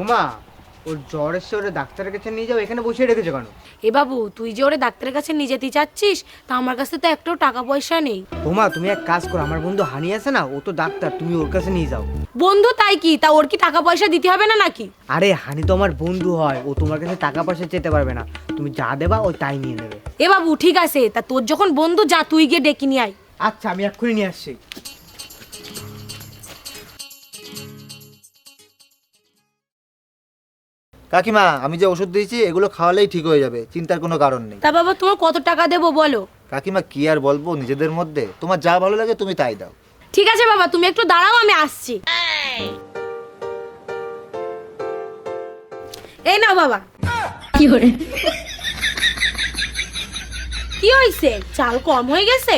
ওমা, ওর জ্বর এসে ওরে ডাক্তারের কাছে নিয়ে যাও, এখানে বসিয়ে রেখেছো কেন? এ বাবু, তুই যে ওরে ডাক্তারের কাছে নিয়ে যেতে চাচ্ছিস, তা আমার কাছে তো একটাও টাকা পয়সা নেই। ওমা, তুমি এক কাজ করো, আমার বন্ধু হানি আছে না, ও তো ডাক্তার, তুমি ওর কাছে নিয়ে যাও। বন্ধু তাই কি, তা ওর কি টাকা পয়সা দিতে হবে না নাকি? আরে হানি তো আমার বন্ধু হয়, ও তোমার কাছে টাকা পয়সা চেতে পারবে না, তুমি যা দেবা ও তাই নিয়ে নেবে। এ বাবু ঠিক আছে, তা তোর যখন বন্ধু, যা তুই গিয়ে ডেকে নিয়ে আয়। আচ্ছা, আমি এক্ষুনি নিয়ে আসছি। কাকিমা, আমি যে ওষুধ দিয়েছি এগুলো খাওয়ালেই ঠিক হয়ে যাবে, চিন্তার কোনো কারণ নেই। তা বাবা, তোমার কত টাকা দেবো বলো? কাকিমা, কি আর বলবো, নিজেদের মধ্যে তোমার যা ভালো লাগে তুমি তাই দাও। ঠিক আছে বাবা, তুমি একটু দাঁড়াও, আমি আসছি। এই নাও বাবা। কি হয়েছে, চাল কম হয়ে গেছে?